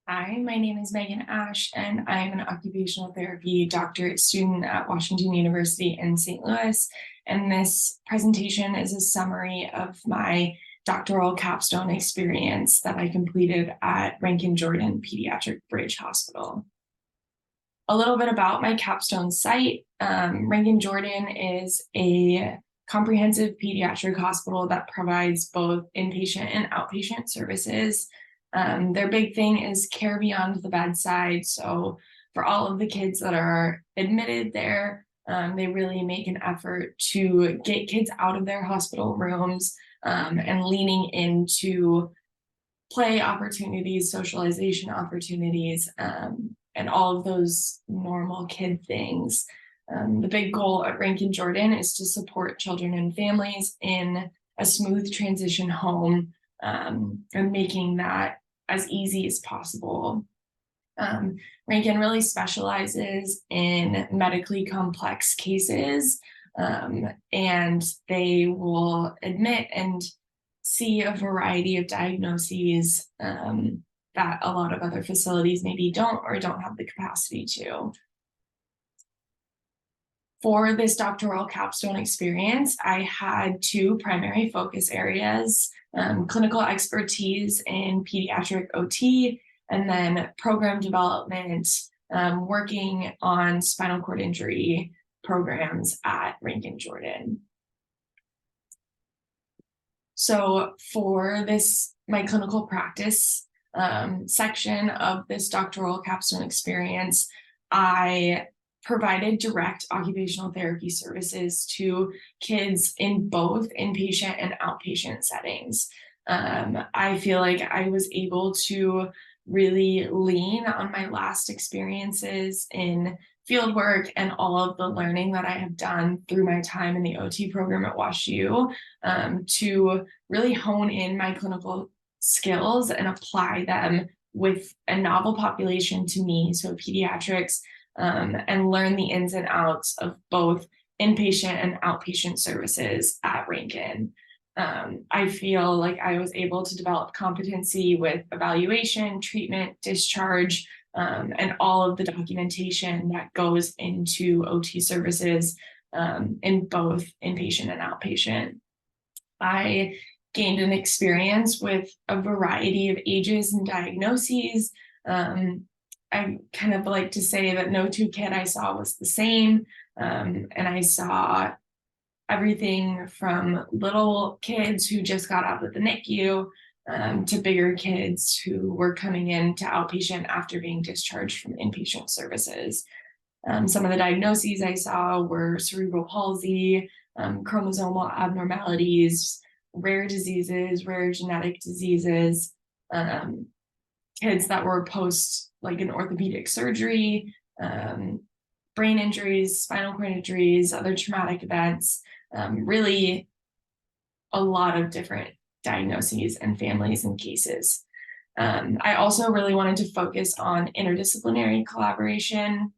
Hi, my name is Megan Ash, and I'm an occupational therapy doctorate student at Washington University in St. Louis. And this presentation is a summary of my doctoral capstone experience that I completed at Ranken Jordan Pediatric Bridge Hospital. A little bit about my capstone site. Ranken Jordan is a comprehensive pediatric hospital that provides both inpatient and outpatient services. Their big thing is care beyond the bedside. So for all of the kids that are admitted there, they really make an effort to get kids out of their hospital rooms and leaning into play opportunities, socialization opportunities, and all of those normal kid things. The big goal at Ranken Jordan is to support children and families in a smooth transition home and making that as easy as possible. Ranken really specializes in medically complex cases, and they will admit and see a variety of diagnoses that a lot of other facilities maybe don't or don't have the capacity to. For this doctoral capstone experience, I had two primary focus areas: clinical expertise in pediatric OT, and then program development, working on spinal cord injury programs at Ranken Jordan. So for this, my clinical practice section of this doctoral capstone experience, I provided direct occupational therapy services to kids in both inpatient and outpatient settings. I feel like I was able to really lean on my last experiences in field work and all of the learning that I have done through my time in the OT program at WashU to really hone in my clinical skills and apply them with a novel population to me, so pediatrics, and learn the ins and outs of both inpatient and outpatient services at Ranken. I feel like I was able to develop competency with evaluation, treatment, discharge, and all of the documentation that goes into OT services in both inpatient and outpatient. I gained an experience with a variety of ages and diagnoses. I kind of like to say that no two kid I saw was the same. And I saw everything from little kids who just got out of the NICU to bigger kids who were coming in to outpatient after being discharged from inpatient services. Some of the diagnoses I saw were cerebral palsy, chromosomal abnormalities, rare diseases, rare genetic diseases, kids that were post like an orthopedic surgery, brain injuries, spinal cord injuries, other traumatic events, really a lot of different diagnoses and families and cases. I also really wanted to focus on interdisciplinary collaboration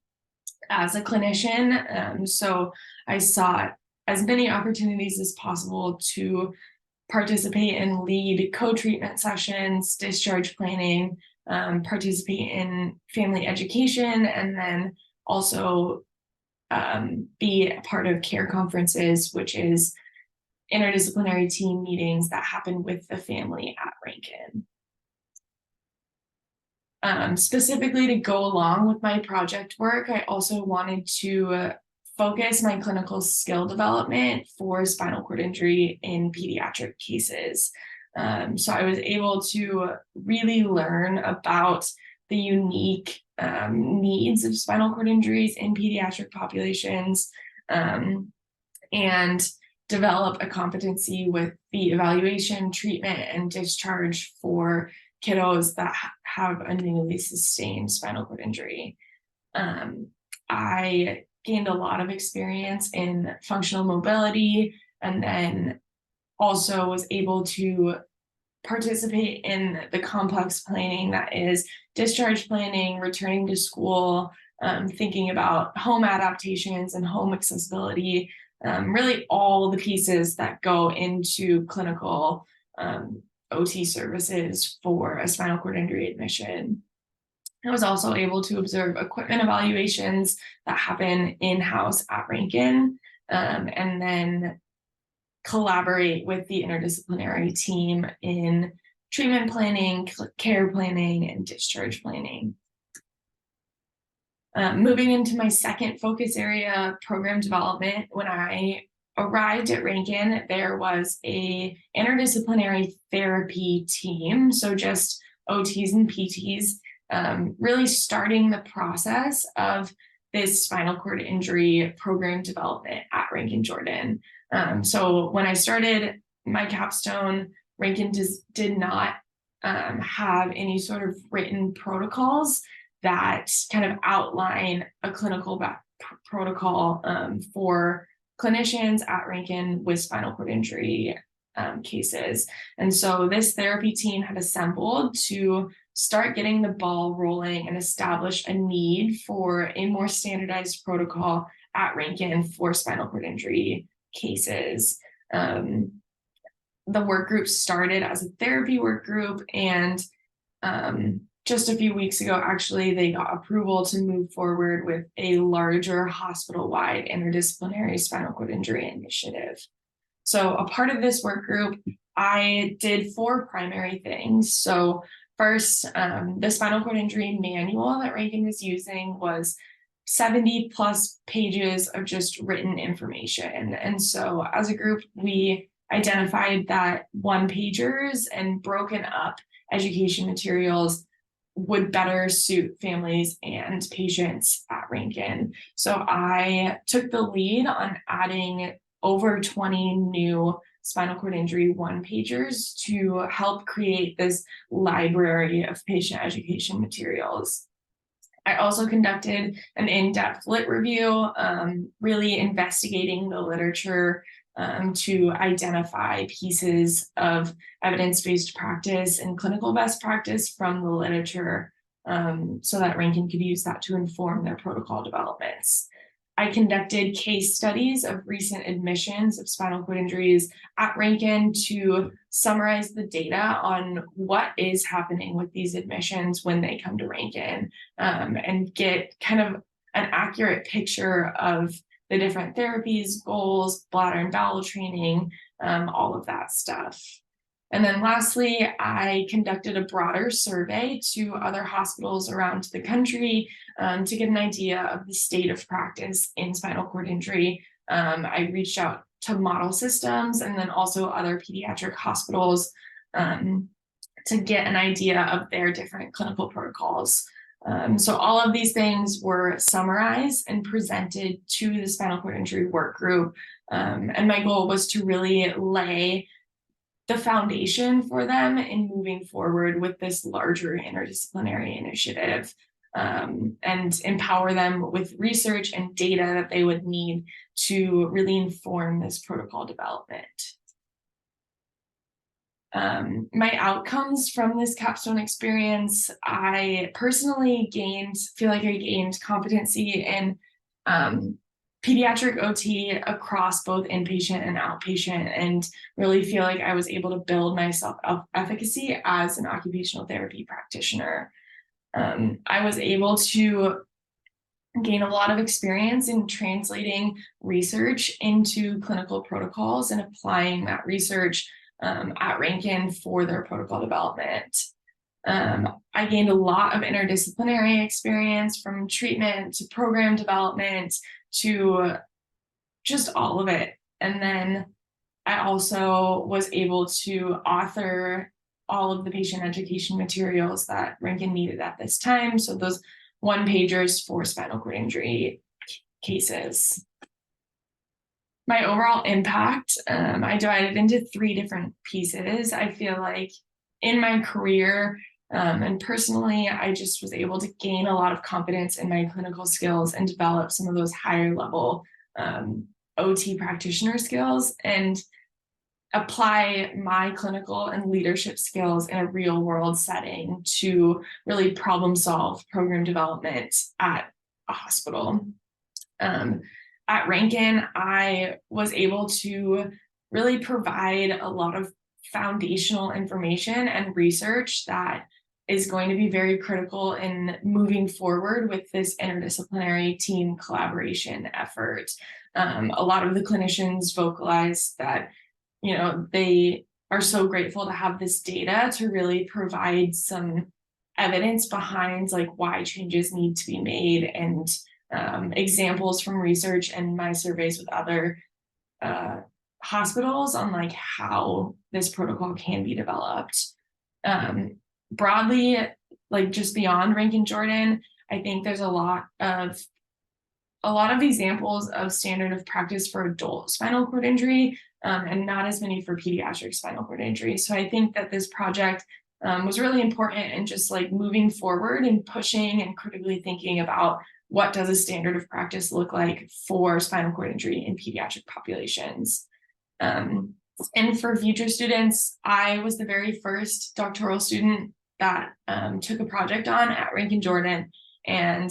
as a clinician. So I sought as many opportunities as possible to participate and lead co-treatment sessions, discharge planning, participate in family education, and then also be a part of care conferences, which is interdisciplinary team meetings that happen with the family at Ranken. Specifically to go along with my project work, I also wanted to focus my clinical skill development for spinal cord injury in pediatric cases. So I was able to really learn about the unique needs of spinal cord injuries in pediatric populations and develop a competency with the evaluation, treatment, and discharge for kiddos that have a newly sustained spinal cord injury. I gained a lot of experience in functional mobility, and then also was able to participate in the complex planning that is discharge planning, returning to school, thinking about home adaptations and home accessibility, really all the pieces that go into clinical OT services for a spinal cord injury admission. I was also able to observe equipment evaluations that happen in-house at Ranken, and then collaborate with the interdisciplinary team in treatment planning, care planning, and discharge planning. Moving into my second focus area, program development, when I arrived at Ranken, there was a interdisciplinary therapy team, so just OTs and PTs, really starting the process of this spinal cord injury program development at Ranken Jordan. So when I started my capstone, Ranken did not have any sort of written protocols that kind of outline a clinical protocol for clinicians at Ranken with spinal cord injury cases. And so this therapy team had assembled to start getting the ball rolling and establish a need for a more standardized protocol at Ranken for spinal cord injury cases. The work group started as a therapy work group, and just a few weeks ago, actually, they got approval to move forward with a larger hospital-wide interdisciplinary spinal cord injury initiative. So a part of this work group, I did 4 primary things. So first, the spinal cord injury manual that Ranken was using was 70 plus pages of just written information. And so as a group, we identified that one-pagers and broken up education materials would better suit families and patients at Ranken. So I took the lead on adding over 20 new spinal cord injury one-pagers to help create this library of patient education materials. I also conducted an in-depth lit review, really investigating the literature to identify pieces of evidence-based practice and clinical best practice from the literature, so that Ranken could use that to inform their protocol developments. I conducted case studies of recent admissions of spinal cord injuries at Ranken to summarize the data on what is happening with these admissions when they come to Ranken, and get kind of an accurate picture of the different therapies, goals, bladder and bowel training, all of that stuff. And then lastly, I conducted a broader survey to other hospitals around the country to get an idea of the state of practice in spinal cord injury. I reached out to model systems and then also other pediatric hospitals to get an idea of their different clinical protocols. So all of these things were summarized and presented to the spinal cord injury work group. And my goal was to really lay the foundation for them in moving forward with this larger interdisciplinary initiative, and empower them with research and data that they would need to really inform this protocol development. My outcomes from this capstone experience, I personally feel like I gained competency in pediatric OT across both inpatient and outpatient, and really feel like I was able to build my self-efficacy as an occupational therapy practitioner. I was able to gain a lot of experience in translating research into clinical protocols and applying that research at Ranken for their protocol development. I gained a lot of interdisciplinary experience, from treatment to program development to just all of it. And then I also was able to author all of the patient education materials that Ranken needed at this time. So those one-pagers for spinal cord injury cases. My overall impact, I divided into 3 different pieces. I feel like in my career and personally, I just was able to gain a lot of confidence in my clinical skills and develop some of those higher level OT practitioner skills, and apply my clinical and leadership skills in a real world setting to really problem solve program development at a hospital. At Ranken, I was able to really provide a lot of foundational information and research that is going to be very critical in moving forward with this interdisciplinary team collaboration effort. A lot of the clinicians vocalized that, they are so grateful to have this data to really provide some evidence behind like why changes need to be made, and examples from research and my surveys with other hospitals on like how this protocol can be developed. Broadly, like just beyond Ranken Jordan, I think there's a lot of examples of standard of practice for adult spinal cord injury, and not as many for pediatric spinal cord injury. So I think that this project was really important in just like moving forward and pushing and critically thinking about what does a standard of practice look like for spinal cord injury in pediatric populations. And for future students, I was the very first doctoral student that took a project on at Ranken Jordan, and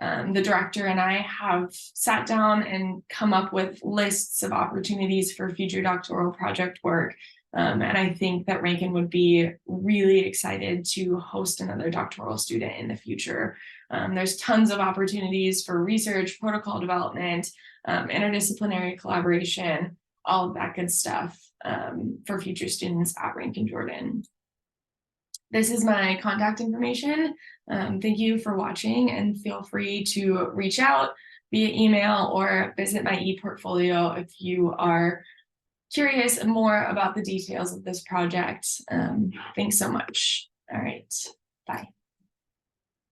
the director and I have sat down and come up with lists of opportunities for future doctoral project work. And I think that Ranken would be really excited to host another doctoral student in the future. There's tons of opportunities for research, protocol development, interdisciplinary collaboration, all of that good stuff for future students at Ranken Jordan. This is my contact information. Thank you for watching, and feel free to reach out via email or visit my ePortfolio if you are curious more about the details of this project. Thanks so much. All right, bye.